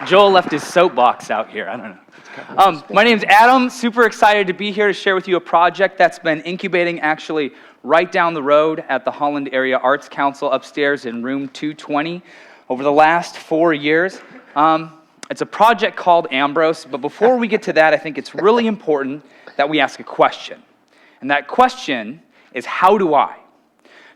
Joel left his soapbox out here. I don't know. My name's Adam. Super excited to be here to share with you a project that's been incubating actually right down the road at the Holland Area Arts Council upstairs in room 220 over the last 4 years. It's a project called Ambrose, but before we get to that, I think it's really important that we ask a question. And that question is, how do I?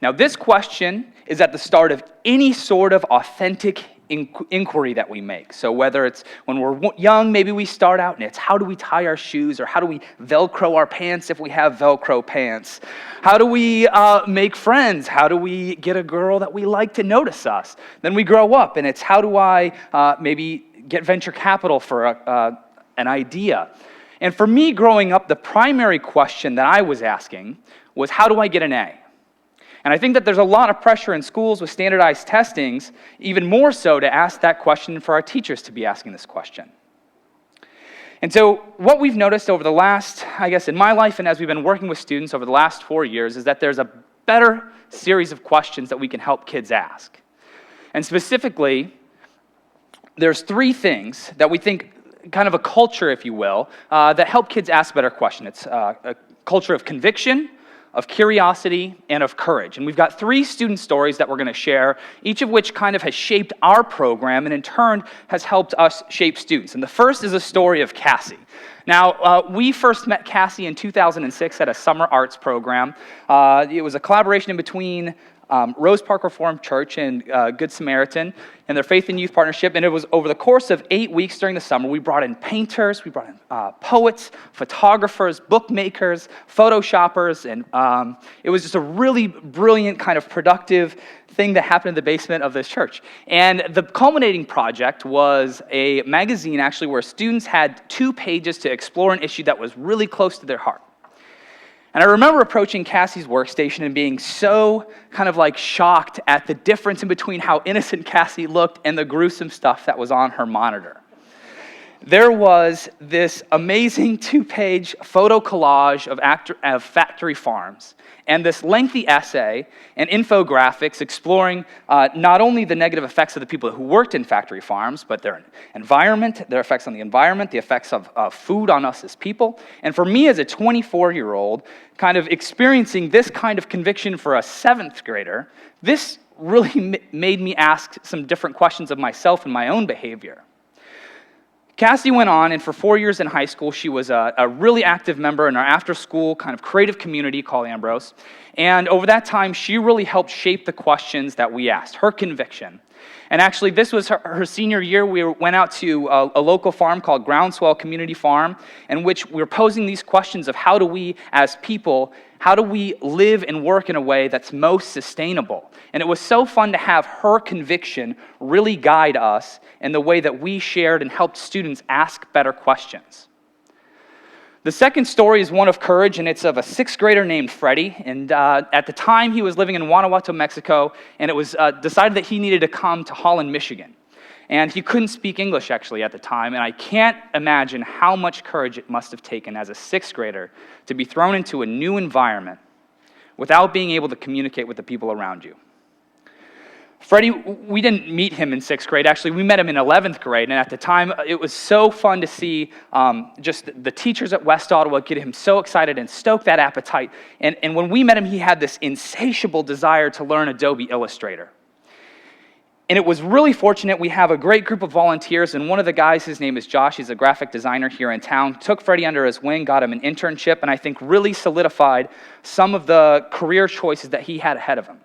Now, this question is at the start of any sort of authentic inquiry that we make. So whether it's when we're young, maybe we start out and it's how do we tie our shoes, or how do we Velcro our pants if we have Velcro pants? How do we make friends? How do we get a girl that we like to notice us? Then we grow up and it's how do I maybe get venture capital for an idea? And for me growing up, the primary question that I was asking was, how do I get an A? And I think that there's a lot of pressure in schools with standardized testings, even more so to ask that question, for our teachers to be asking this question. And so what we've noticed over the last, I guess in my life and as we've been working with students over the last 4 years, is that there's a better series of questions that we can help kids ask. And specifically, there's 3 things that we think, kind of a culture, if you will, that help kids ask better questions. It's a culture of conviction, of curiosity, and of courage. And we've got 3 student stories that we're going to share, each of which kind of has shaped our program and in turn has helped us shape students. And the first is a story of Cassie. Now, we first met Cassie in 2006 at a summer arts program. It was a collaboration between Rose Park Reformed Church and Good Samaritan and their Faith and Youth Partnership. And it was over the course of 8 weeks during the summer. We brought in painters, we brought in poets, photographers, bookmakers, photoshoppers, and it was just a really brilliant kind of productive thing that happened in the basement of this church. And the culminating project was a magazine actually where students had 2 pages to explore an issue that was really close to their heart. And I remember approaching Cassie's workstation and being so kind of like shocked at the difference in between how innocent Cassie looked and the gruesome stuff that was on her monitor. There was this amazing 2-page photo collage of factory farms and this lengthy essay and infographics exploring not only the negative effects of the people who worked in factory farms, but their environment, their effects on the environment, the effects of food on us as people. And for me as a 24-year-old, kind of experiencing this kind of conviction for a 7th grader, this really made me ask some different questions of myself and my own behavior. Cassie went on, and for 4 years in high school, she was a really active member in our after-school kind of creative community called Ambrose. And over that time, she really helped shape the questions that we asked, her conviction. And actually, this was her senior year. We went out to a local farm called Groundswell Community Farm, in which we were posing these questions of how do we, as people, how do we live and work in a way that's most sustainable? And it was so fun to have her conviction really guide us in the way that we shared and helped students ask better questions. The second story is one of courage, and it's of a 6th grader named Freddie. And at the time, he was living in Guanajuato, Mexico, and it was decided that he needed to come to Holland, Michigan. And he couldn't speak English, actually, at the time, and I can't imagine how much courage it must have taken as a 6th grader to be thrown into a new environment without being able to communicate with the people around you. Freddie, we didn't meet him in 6th grade. Actually, we met him in 11th grade, and at the time, it was so fun to see just the teachers at West Ottawa get him so excited and stoke that appetite. And when we met him, he had this insatiable desire to learn Adobe Illustrator. And it was really fortunate. We have a great group of volunteers, and one of the guys, his name is Josh, he's a graphic designer here in town, took Freddie under his wing, got him an internship, and I think really solidified some of the career choices that he had ahead of him.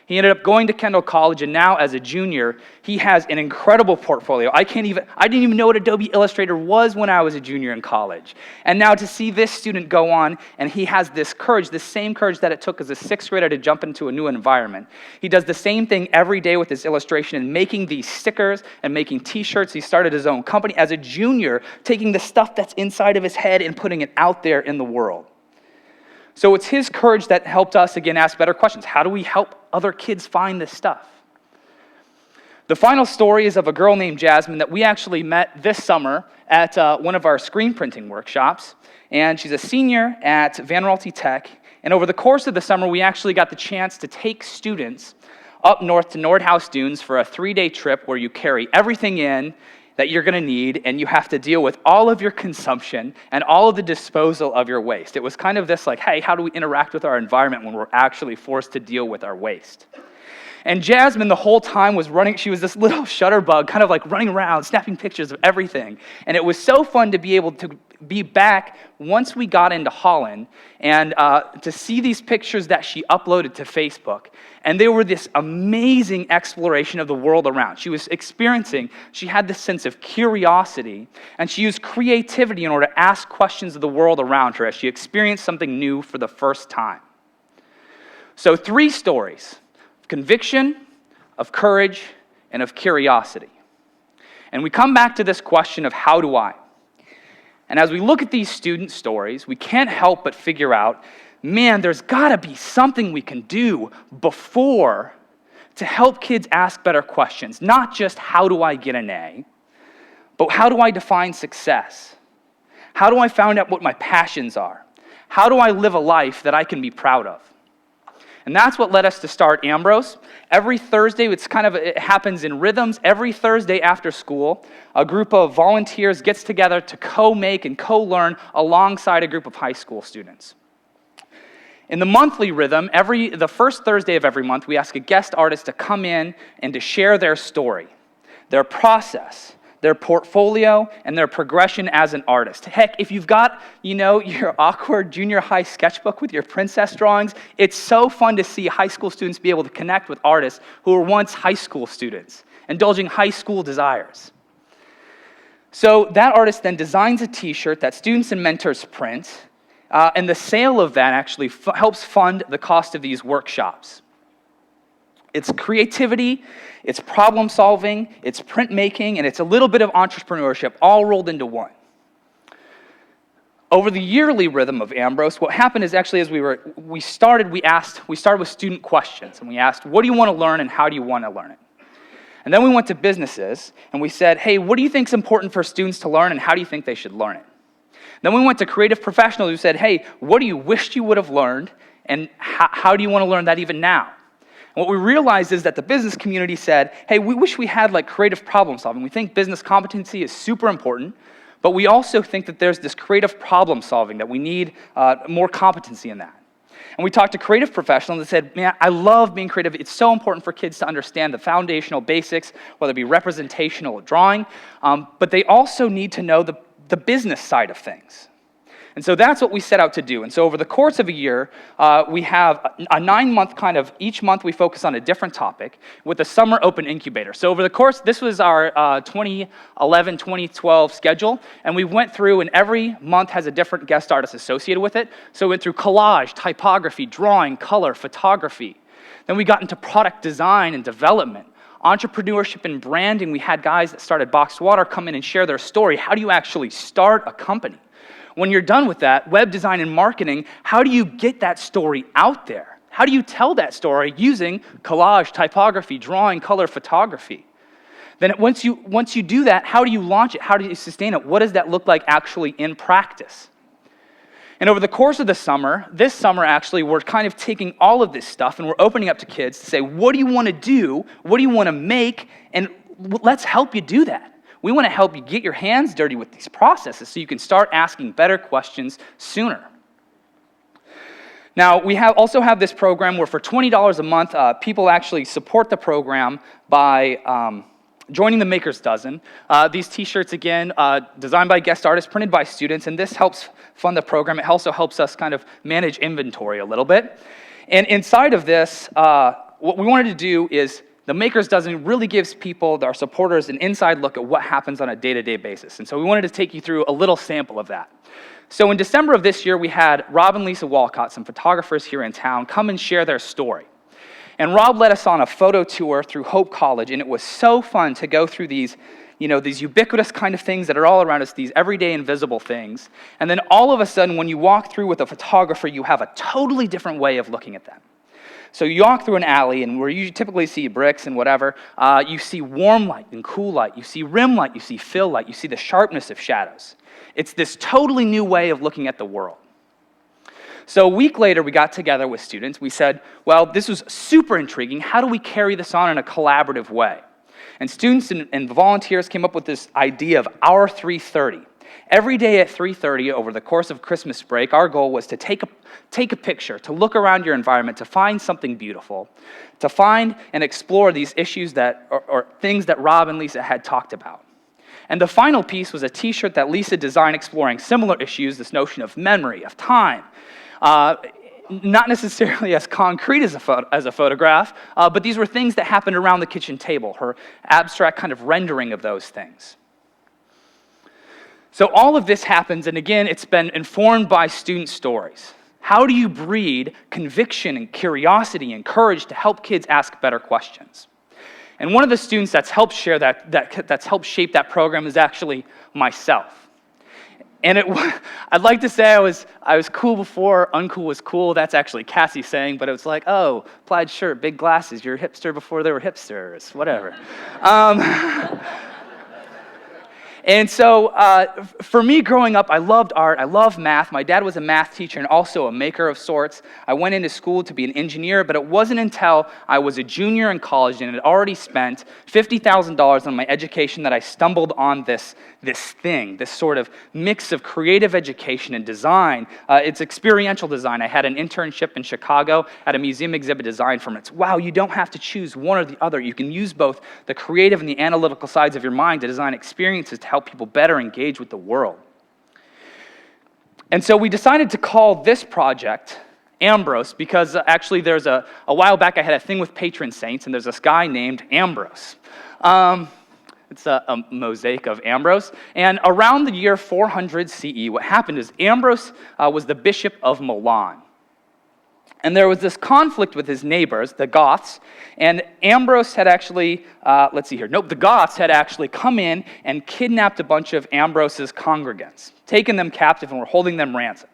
He ended up going to Kendall College, and now as a junior, he has an incredible portfolio. I didn't even know what Adobe Illustrator was when I was a junior in college. And now to see this student go on, and he has this courage, the same courage that it took as a 6th grader to jump into a new environment. He does the same thing every day with his illustration and making these stickers and making t-shirts. He started his own company as a junior, taking the stuff that's inside of his head and putting it out there in the world. So it's his courage that helped us, again, ask better questions. How do we help other kids find this stuff? The final story is of a girl named Jasmine that we actually met this summer at one of our screen printing workshops. And she's a senior at Van Raalte Tech. And over the course of the summer, we actually got the chance to take students up north to Nordhaus Dunes for a 3-day trip where you carry everything in that you're going to need, and you have to deal with all of your consumption and all of the disposal of your waste. It was kind of this like, hey, how do we interact with our environment when we're actually forced to deal with our waste? And Jasmine the whole time was running, she was this little shutterbug, kind of like running around, snapping pictures of everything. And it was so fun to be able to be back once we got into Holland and to see these pictures that she uploaded to Facebook. And they were this amazing exploration of the world around. She was experiencing, she had this sense of curiosity, and she used creativity in order to ask questions of the world around her as she experienced something new for the first time. So 3 stories. Conviction, of courage, and of curiosity. And we come back to this question of how do I? And as we look at these student stories, we can't help but figure out, man, there's got to be something we can do before to help kids ask better questions. Not just how do I get an A, but how do I define success? How do I find out what my passions are? How do I live a life that I can be proud of? And that's what led us to start Ambrose. Every Thursday, it happens in rhythms. Every Thursday after school, a group of volunteers gets together to co-make and co-learn alongside a group of high school students. In the monthly rhythm, the first Thursday of every month, we ask a guest artist to come in and to share their story, their process, their portfolio, and their progression as an artist. Heck, if you've got, your awkward junior high sketchbook with your princess drawings, it's so fun to see high school students be able to connect with artists who were once high school students, indulging high school desires. So that artist then designs a t-shirt that students and mentors print, and the sale of that actually helps fund the cost of these workshops. It's creativity, it's problem solving, it's printmaking, and it's a little bit of entrepreneurship all rolled into one. Over the yearly rhythm of Ambrose, what happened is actually as we started with student questions, and we asked, what do you want to learn and how do you want to learn it? And then we went to businesses, and we said, hey, what do you think is important for students to learn and how do you think they should learn it? Then we went to creative professionals who said, hey, what do you wish you would have learned and how do you want to learn that even now? And what we realized is that the business community said, hey, we wish we had creative problem solving. We think business competency is super important, but we also think that there's this creative problem solving, that we need more competency in that. And we talked to creative professionals and said, man, I love being creative. It's so important for kids to understand the foundational basics, whether it be representational or drawing, but they also need to know the business side of things. And so that's what we set out to do. And so over the course of a year, we have a 9-month each month we focus on a different topic with a summer open incubator. So over the course, this was our 2011-2012 schedule, and we went through, and every month has a different guest artist associated with it. So we went through collage, typography, drawing, color, photography. Then we got into product design and development. Entrepreneurship and branding, we had guys that started Boxed Water come in and share their story. How do you actually start a company? When you're done with that, web design and marketing, how do you get that story out there? How do you tell that story using collage, typography, drawing, color, photography? Then once you do that, how do you launch it? How do you sustain it? What does that look like actually in practice? And over the course of this summer actually, we're kind of taking all of this stuff and we're opening up to kids to say, what do you want to do? What do you want to make? And let's help you do that. We want to help you get your hands dirty with these processes so you can start asking better questions sooner. Now, we also have this program where for $20 a month, people actually support the program by joining the Maker's Dozen. These t-shirts, again, designed by guest artists, printed by students, and this helps fund the program. It also helps us kind of manage inventory a little bit. And inside of this, what we wanted to do is the Maker's Dozen really gives people, our supporters, an inside look at what happens on a day-to-day basis. And so we wanted to take you through a little sample of that. So in December of this year, we had Rob and Lisa Walcott, some photographers here in town, come and share their story. And Rob led us on a photo tour through Hope College, and it was so fun to go through these ubiquitous kind of things that are all around us, these everyday invisible things. And then all of a sudden, when you walk through with a photographer, you have a totally different way of looking at them. So you walk through an alley, and where you typically see bricks and whatever, you see warm light and cool light, you see rim light, you see fill light, you see the sharpness of shadows. It's this totally new way of looking at the world. So a week later, we got together with students. We said, well, this was super intriguing. How do we carry this on in a collaborative way? And students and volunteers came up with this idea of our 330. Every day at 3:30 over the course of Christmas break, our goal was to take a picture, to look around your environment, to find something beautiful, to find and explore these issues or things that Rob and Lisa had talked about. And the final piece was a t-shirt that Lisa designed exploring similar issues, this notion of memory, of time. Not necessarily as concrete as a photograph, but these were things that happened around the kitchen table, her abstract kind of rendering of those things. So all of this happens, and again, it's been informed by student stories. How do you breed conviction and curiosity and courage to help kids ask better questions? And one of the students that's helped share that's helped shape that program is actually myself. And I'd like to say I was cool before uncool was cool. That's actually Cassie saying, but it was like, oh, plaid shirt, big glasses, you're a hipster before they were hipsters, whatever. And so for me growing up, I loved art, I loved math. My dad was a math teacher and also a maker of sorts. I went into school to be an engineer, but it wasn't until I was a junior in college and had already spent $50,000 on my education that I stumbled on this thing, this sort of mix of creative education and design. It's experiential design. I had an internship in Chicago at a museum exhibit design firm. It's, wow, you don't have to choose one or the other. You can use both the creative and the analytical sides of your mind to design experiences to help people better engage with the world. And so we decided to call this project Ambrose because actually there's a while back I had a thing with patron saints, and there's this guy named Ambrose. It's a mosaic of Ambrose. And around the year 400 CE, what happened is Ambrose was the bishop of Milan. And there was this conflict with his neighbors, the Goths, and Ambrose had actually, the Goths had actually come in and kidnapped a bunch of Ambrose's congregants, taken them captive and were holding them ransom.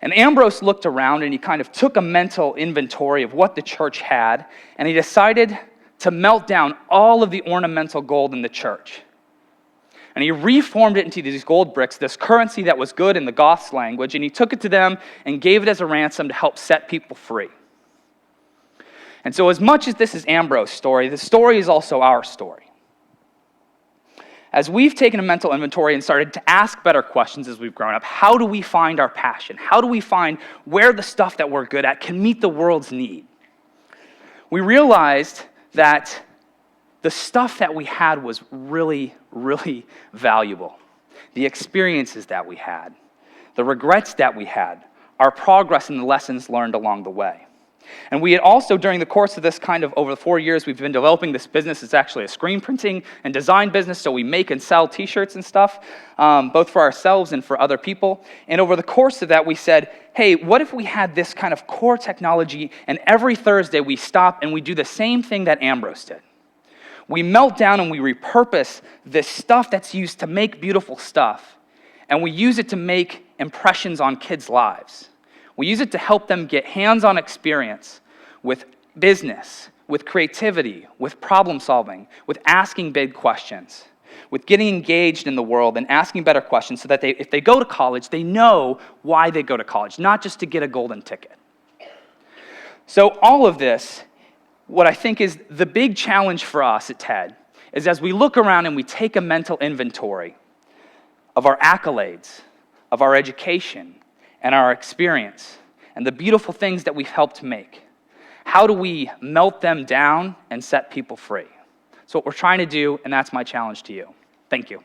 And Ambrose looked around and he kind of took a mental inventory of what the church had, and he decided to melt down all of the ornamental gold in the church. And he reformed it into these gold bricks, this currency that was good in the Goths' language, and he took it to them and gave it as a ransom to help set people free. And so as much as this is Ambrose's story, the story is also our story. As we've taken a mental inventory and started to ask better questions as we've grown up, how do we find our passion? How do we find where the stuff that we're good at can meet the world's need? We realized that the stuff that we had was really, really valuable. The experiences that we had, the regrets that we had, our progress and the lessons learned along the way. And we had also, during the course of this kind of over the 4 years, we've been developing this business. It's actually a screen printing and design business, so we make and sell t-shirts and stuff, both for ourselves and for other people. And over the course of that, we said, hey, what if we had this kind of core technology, and every Thursday we stop and we do the same thing that Ambrose did. We melt down and we repurpose this stuff that's used to make beautiful stuff, and we use it to make impressions on kids' lives. We use it to help them get hands-on experience with business, with creativity, with problem solving, with asking big questions, with getting engaged in the world and asking better questions so that if they go to college, they know why they go to college, not just to get a golden ticket. So all of this, what I think is the big challenge for us at TED, is as we look around and we take a mental inventory of our accolades, of our education, and our experience, and the beautiful things that we've helped make. How do we melt them down and set people free? That's what we're trying to do, and that's my challenge to you. Thank you.